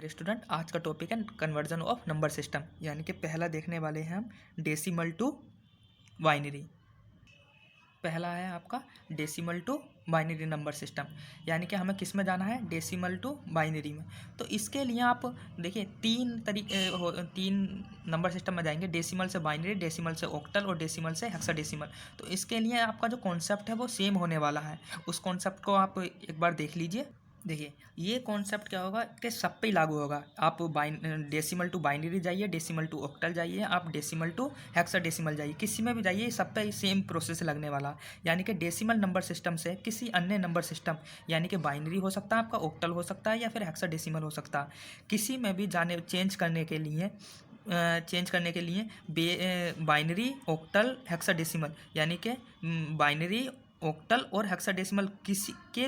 Dear student, आज का topic है कन्वर्जन ऑफ नंबर सिस्टम, यानी कि पहला देखने वाले हैं हम डेसिमल टू बाइनरी। पहला है आपका decimal to binary number system, यानी कि हमें किस में जाना है, डेसिमल टू बाइनरी में। तो इसके लिए आप देखिए तीन नंबर सिस्टम में जाएंगे, डेसिमल से बाइनरी, डेसिमल से ऑक्टल और डेसिमल से हेक्साडेसिमल। तो इसके लिए आपका जो कॉन्सेप्ट है वो सेम होने वाला है। उस कॉन्सेप्ट को आप एक बार देख लीजिए। देखिए ये कॉन्सेप्ट क्या होगा कि सब पे ही लागू होगा। आप डेसिमल टू बाइनरी जाइए, डेसिमल टू ऑक्टल जाइए, आप डेसिमल टू हेक्साडेसिमल जाइए, किसी में भी जाइए, सब पे सेम प्रोसेस लगने वाला। यानी कि डेसिमल नंबर सिस्टम से किसी अन्य नंबर सिस्टम, यानी कि बाइनरी हो सकता है, आपका ऑक्टल हो सकता है, या फिर हेक्साडेसिमल हो सकता है, किसी में भी चेंज करने के लिए बाइनरी, ऑक्टल, हेक्साडेसिमल, यानी कि बाइनरी, ऑक्टल और हेक्साडेसिमल किसी के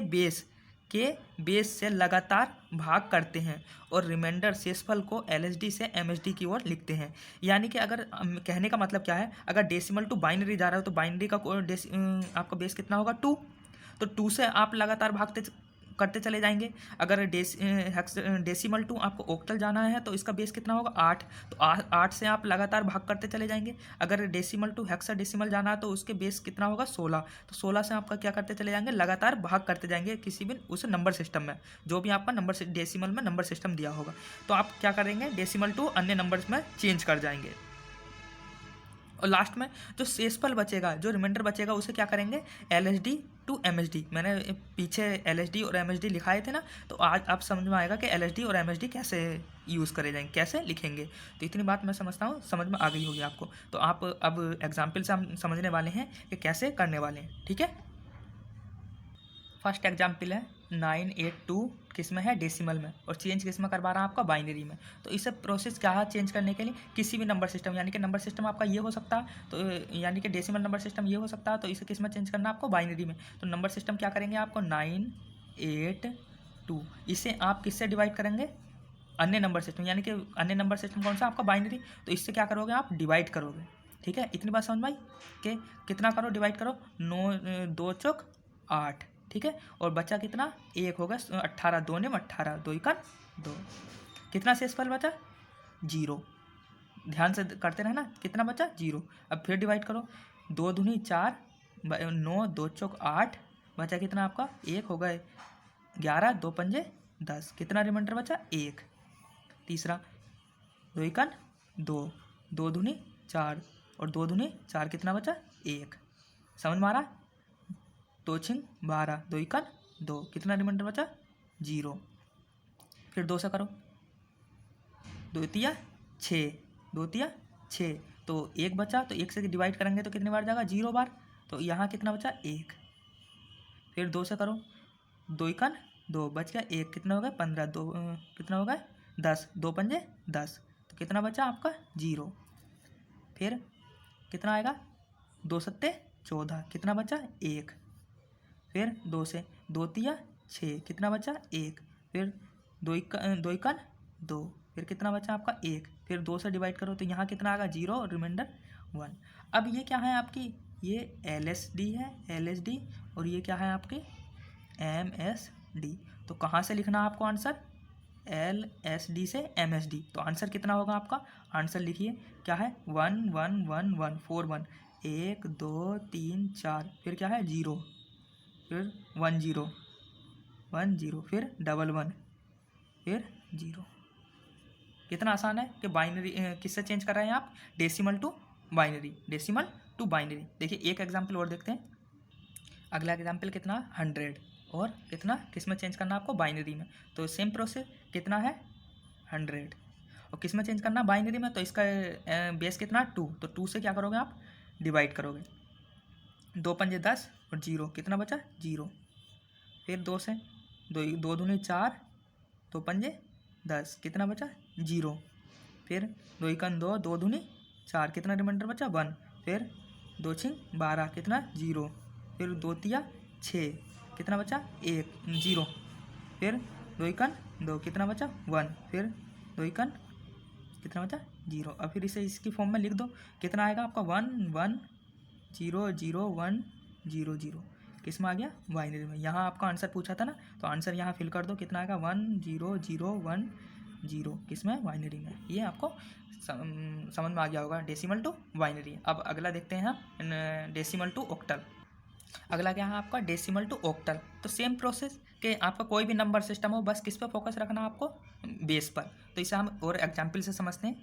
बेस से लगातार भाग करते हैं और रिमाइंडर शेषफल को एलएसडी से एमएसडी की ओर लिखते हैं। यानी कि अगर कहने का मतलब क्या है, अगर डेसिमल टू बाइनरी जा रहा हो तो बाइनरी का आपका बेस कितना होगा, 2। तो 2 से आप लगातार करते चले जाएंगे। अगर डेसिमल टू आपको ऑक्टल जाना है तो इसका बेस कितना होगा, 8। तो 8 से आप लगातार भाग करते चले जाएंगे। अगर डेसिमल टू हेक्साडेसिमल जाना है तो उसके बेस कितना होगा, 16। तो 16 से आपका क्या करते चले जाएंगे, लगातार भाग करते जाएंगे किसी भी उस नंबर सिस्टम में, जो भी आपका नंबर डेसिमल में नंबर सिस्टम दिया होगा। तो आप क्या करेंगे, डेसिमल टू अन्य नंबर्स में चेंज कर जाएंगे। और लास्ट में जो शेषफल बचेगा, जो रिमाइंडर बचेगा, उसे क्या करेंगे, एलएसडी टू एमएसडी। मैंने पीछे एलएसडी और एमएसडी लिखाए थे ना, तो आज आप समझ में आएगा कि एलएसडी और एमएसडी कैसे यूज़ करे जाएंगे, कैसे लिखेंगे। तो इतनी बात मैं समझता हूँ, समझ में आ गई होगी आपको। तो आप अब एग्जाम्पल से हम समझने वाले हैं कि कैसे करने वाले हैं, ठीक है। फर्स्ट एग्जाम्पल है 982, किस में है, डेसिमल में, और चेंज किस में करवा रहा है, आपका बाइनरी में। तो इसे प्रोसेस क्या है चेंज करने के लिए, किसी भी नंबर सिस्टम, यानी कि नंबर सिस्टम आपका ये हो सकता है, तो यानी कि डेसिमल नंबर सिस्टम ये हो सकता है, तो इसे किस में चेंज करना है, आपको बाइनरी में। तो नंबर सिस्टम क्या करेंगे, आपको 982, इसे आप किससे डिवाइड करेंगे, अन्य नंबर सिस्टम, यानी कि अन्य नंबर सिस्टम कौन सा, आपका बाइनरी। तो इससे क्या करोगे, आप डिवाइड करोगे, ठीक है। इतनी बात समझ में आई कि कितना करो, डिवाइड करो, 9 2 चौक 8, ठीक है। और बचा कितना, 1 होगा, 18, 2 ने 18, 2 का 2, कितना शेषफल बचा, 0। ध्यान से करते रहना, कितना बचा, 0। अब फिर डिवाइड करो, 2 दूनी 4, 9 2 चौक 8, बचा कितना आपका, 1 हो गए 11, 2 पंजे 10, कितना रिमाइंडर बचा, 1। तीसरा 2 का 2, 2 दूनी 4 और 2 दूनी 4, कितना बचा, 1। समझ में आ रहा, 2 छिंग 12, 2 का 2, कितना रिमाइंडर बचा, 0। फिर 2 से करो, 2 तिया 6, 2 तिया 6, तो 1 बचा, तो 1 से डिवाइड करेंगे तो कितनी बार जाएगा, 0 बार। तो यहाँ कितना बचा, 1। फिर 2 से करो, 2 का 2, बच गया 1, कितना हो गया, 15, 2 कितना हो गया, 10, 2 पंजे 10, तो कितना बचा आपका, 0। फिर कितना आएगा, 2 सत्ते 14, कितना बचा, 1। फिर 2 से 2 तिया 6, कितना बचा, 1। फिर 2 का 2, फिर कितना बचा आपका, 1। फिर 2 से डिवाइड करो तो यहाँ कितना आएगा, 0 और रिमाइंडर 1। अब ये क्या है आपकी, ये एलएसडी है, एलएसडी, और ये क्या है आपकी, एमएसडी। तो कहाँ से लिखना है आपको आंसर, एलएसडी से एमएसडी। तो आंसर कितना होगा आपका, आंसर लिखिए क्या है, 1 1 1 1 4 1, 1 2 3 4, फिर क्या है, 0, फिर 1 0 1 0, फिर 1 1, फिर 0। कितना आसान है कि बाइनरी किससे चेंज कर रहे हैं आप, decimal to binary, decimal to binary. देखिए एक एग्जांपल और देखते हैं। अगला एग्जांपल कितना, 100, और कितना किस में चेंज करना आपको, बाइनरी में। तो सेम प्रोसेस, कितना है, 100, और किस में चेंज करना, बाइनरी में। तो इसका बेस कितना, 2। तो 2 से क्या करोगे आप, डिवाइड करोगे, 2 पंजे 10 और 0, कितना बचा, 0। फिर 2 से 2 दूनी 4, 2 पंजे 10, कितना बचा, 0। फिर 2 का 2, 2 दूनी 4, कितना रिमाइंडर बचा, 1। फिर 2 छिंग 12, कितना, 0। फिर 2 तिया 6, कितना बचा, 1 0। फिर 2 का 2, कितना बचा, 1। फिर 2 का कितना बचा, 0। अब फिर इसे इसकी फॉर्म में लिख दो, कितना आएगा आपका, 1 1 0 0 1 0 0, किस में आ गया, बाइनरी में। यहाँ आपका आंसर पूछा था ना, तो आंसर यहाँ फिल कर दो, कितना आएगा, 1 0 0 1 जीरो, किस में? बाइनरी में। ये आपको समझ में आ गया होगा, डेसिमल टू बाइनरी। अब अगला देखते हैं हम डेसिमल टू ऑक्टल। अगला क्या है आपका? Decimal to octal. तो सेम प्रोसेस कि आपका कोई भी नंबर सिस्टम हो, बस किस पे फोकस रखना है आपको? बेस पर। तो इसे हम और एग्जाम्पल से समझते हैं।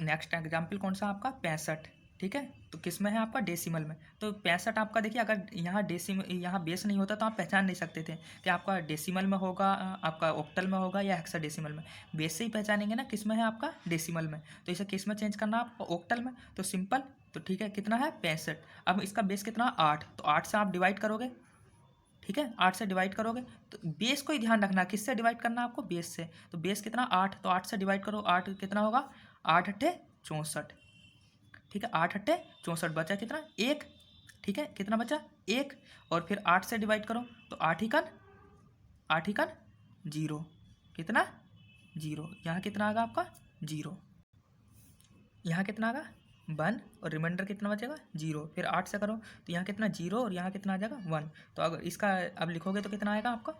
नेक्स्ट एग्जाम्पल कौन सा आपका? 65। ठीक है, तो किस में है आपका? डेसिमल में। तो 65 आपका देखिए, अगर यहाँ बेस नहीं होता तो आप पहचान नहीं सकते थे कि आपका डेसिमल में होगा, आपका ऑक्टल में होगा या हेक्साडेसिमल में। बेस से ही पहचानेंगे ना किस में है आपका? डेसिमल में। तो इसे किस में चेंज करना है आपको? ऑक्टल में। तो सिंपल, तो ठीक है, कितना है? 65। अब इसका बेस कितना? 8। तो 8 से आप डिवाइड करोगे, ठीक है, 8 से डिवाइड करोगे तो बेस को ही ध्यान रखना, किससे डिवाइड करना है आपको? बेस से। तो बेस कितना? 8। तो 8 से डिवाइड करो, 8 कितना होगा? 8 अट्ठे 64। ठीक है, 8 अट्ठे 64, बचा कितना? 1। ठीक है, कितना बचा? 1। और फिर 8 से डिवाइड करो तो 8 ही कन 0, कितना? 0। यहाँ कितना आएगा आपका? 0। यहाँ कितना आएगा? 1। और रिमाइंडर कितना बचेगा? 0। फिर 8 से करो तो यहाँ कितना? 0। और यहाँ कितना आ जाएगा? 1। तो अगर इसका अब लिखोगे तो कितना आएगा आपका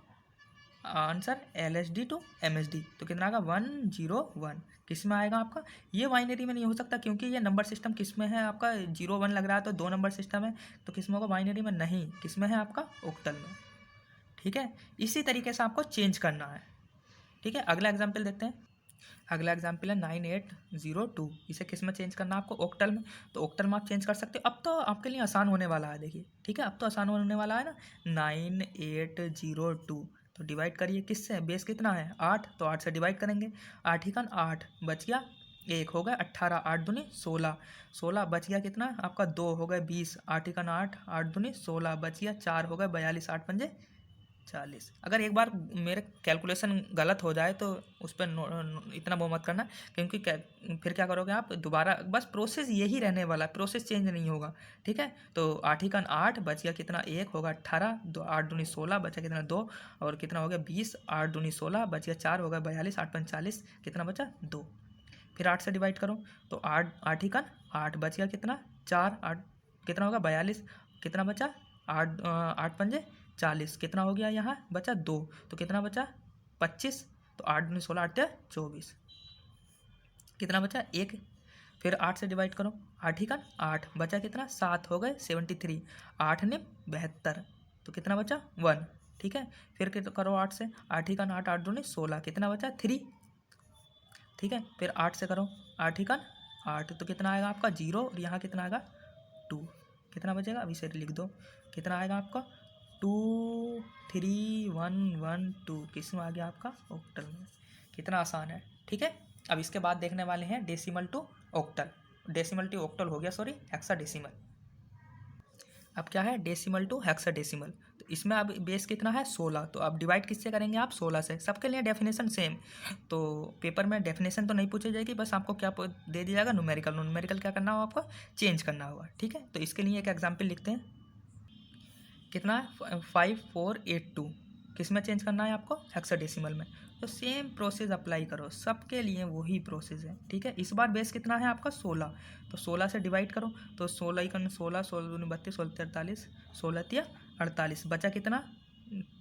आंसर? LSD to MSD। तो कितना आएगा? 101। किस में आएगा आपका? ये बाइनरी में नहीं हो सकता, क्योंकि ये नंबर सिस्टम किस में है आपका? 0 1 लग रहा है, तो 2 नंबर सिस्टम है, तो किस में होगा? बाइनरी में नहीं, किस में है आपका? ऑक्टल में। ठीक है, इसी तरीके से आपको चेंज करना है। ठीक है, अगला एग्जाम्पल देखते हैं। अगला एग्जाम्पल है 9802। इसे किस में चेंज करना है आपको? ऑक्टल में। तो ऑक्टल में आप चेंज कर सकते हो। अब तो आपके लिए आसान होने वाला है, देखिए, ठीक है, अब तो आसान होने वाला है ना। 9802, तो डिवाइड करिए किससे? बेस कितना है? 8। तो 8 से डिवाइड करेंगे, 8 ही कन 8, बच गया 1, हो गया 18, 8 दूनी 16, 16 बच गया कितना आपका? 2, हो गए 20, 8 ही कन 8, 8 दूनी 16, बच गया 4, हो गए 42, 8 पंजे 40। अगर एक बार मेरे कैलकुलेशन गलत हो जाए तो उस पर इतना वो मत करना, क्योंकि फिर क्या करोगे आप? दोबारा बस प्रोसेस यही रहने वाला है, प्रोसेस चेंज नहीं होगा। ठीक है, तो 8 ही कन 8, बच गया कितना? 1, होगा 18, 8 दूनी 16, बचा कितना? 2, और कितना हो गया? 20, 8 दूनी 16, बच गया 4, होगा 42, 8 पंच 40, कितना बचा? 2। फिर 8 से डिवाइड करो तो 8 ही कन 8, बच गया कितना? 4, 8 कितना होगा? 42, कितना बचा? 8 पंजे 40, कितना हो गया? यहाँ बचा 2, तो कितना बचा? 25। तो 8 दूनी 16, 8 24, कितना बचा? 1। फिर 8 से डिवाइड करो, 8 ही कन 8, बचा कितना? 7, हो गए 73, 8 ने 72, तो कितना बचा? 1। ठीक है, फिर करो 8 से, 8 ही कन 8, 8 दूनी 16, कितना बचा? 3। ठीक है, फिर 8 से करो, 8 ही कन 8, तो कितना आएगा आपका? 0। और यहाँ कितना आएगा? 2। कितना बचेगा? अभी से लिख दो, कितना आएगा आपका? 2 3 1 1 2। किस में आ गया आपका? ऑक्टल में। कितना आसान है। ठीक है, अब इसके बाद देखने वाले हैं decimal to octal. Decimal to octal हो गया, सॉरी, हेक्साडेसिमल। अब क्या है? Decimal to hexadecimal. तो इसमें अब बेस कितना है? 16। तो अब डिवाइड किससे करेंगे आप? 16 से। सबके लिए डेफिनेशन सेम, तो पेपर में डेफिनेशन तो नहीं पूछी जाएगी, बस आपको क्या दे दिया जाएगा? न्यूमेरिकल। न्यूमेरिकल क्या करना होगा आपको? चेंज करना होगा। ठीक है, तो इसके लिए एक एग्जाम्पल लिखते हैं। कितना है? 5482। किस में चेंज करना है आपको? हेक्साडेसिमल में। तो सेम प्रोसेस अप्लाई करो, सबके लिए वही प्रोसेस है। ठीक है, इस बार बेस कितना है आपका? 16। तो 16 से डिवाइड करो तो 16 ही 16, 16 दूनी 32, 16 43, 16 तिया 48, बचा कितना?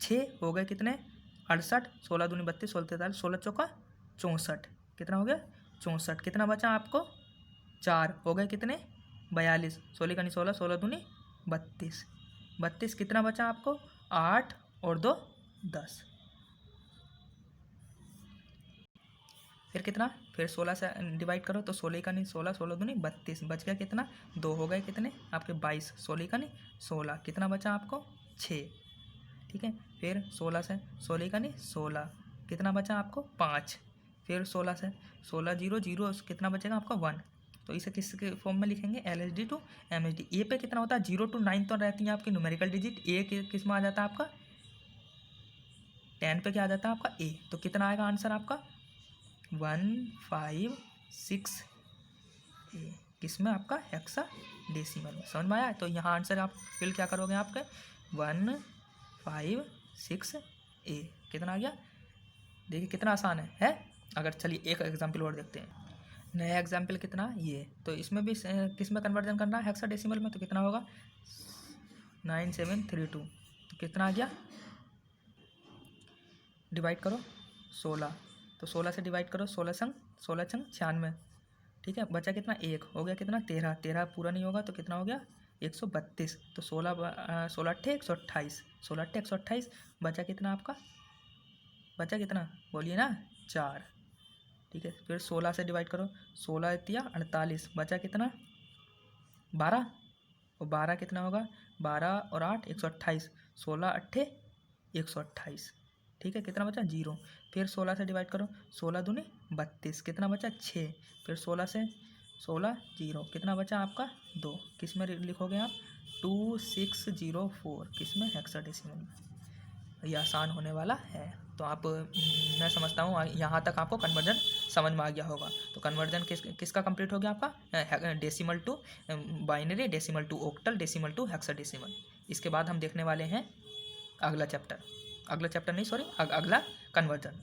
6, हो गए कितने? 68, 16 दूनी 32, 16 43, 16 चौका 64, कितना हो गया? 64। कितना बचा आपको? 4, हो गए कितने? 42, 16 का 16, 16 दूनी 32, 32, कितना बचा आपको? 8 और 2 10। फिर कितना? फिर 16 से डिवाइड करो तो 16 का नहीं 16, 16 दूनी 32, बच गया कितना? 2, हो गए कितने आपके? 22, 16 का नहीं 16, कितना बचा आपको? 6। ठीक है, फिर 16 से 16 का नहीं 16, कितना बचा आपको? 5। फिर 16 से 16 0 0, कितना बचेगा आपका? 1। तो इसे किसके फॉर्म में लिखेंगे? LSD to MSD। ए पे कितना होता है? 0 to 9 तो रहती है आपकी न्यूमेरिकल डिजिट। ए किस में आ जाता है आपका? 10 पे क्या आ जाता है आपका? ए। तो कितना आएगा आंसर आपका? 156 ए। किसमें आपका? हेक्साडेसिमल में। समझ में आया? तो यहाँ आंसर आप फिल क्या करोगे आपके? 156 ए। कितना आ गया? देखिए कितना आसान है? अगर चलिए एक एग्जाम्पल और देखते हैं। नया एग्जाम्पल कितना? ये। तो इसमें भी किस में कन्वर्जन करना है? हेक्साडेसिमल में। तो कितना होगा? 9732। तो कितना आ गया? डिवाइड करो 16, तो 16 से डिवाइड करो, 16 छंग 96, ठीक है। बचा कितना, 1 हो गया, कितना 13, 13 पूरा नहीं होगा तो कितना हो गया 132। तो 16 अट्ठे 128, 16 अट्ठे 128, बचा कितना आपका, बचा कितना बोलिए ना 4, ठीक है। फिर 16 से डिवाइड करो, 16 तिया 48, बचा कितना 12, और 12 कितना होगा 12 और 8 128, 16 अट्ठे 128, ठीक है। कितना बचा 0। फिर 16 से डिवाइड करो, 16 दूनी 32, कितना बचा 6। फिर 16 से 16 0, कितना बचा आपका 2। किस में लिखोगे आप 2604, किस में हेक्साडेसिमल में। ये आसान होने वाला है। तो आप मैं समझता हूँ यहाँ तक आपको कन्वर्जन समझ में आ गया होगा। तो कन्वर्जन किसका कंप्लीट हो गया आपका, decimal to binary, decimal to octal, decimal to hexadecimal. इसके बाद हम देखने वाले हैं अगला चैप्टर नहीं सॉरी अगला कन्वर्जन।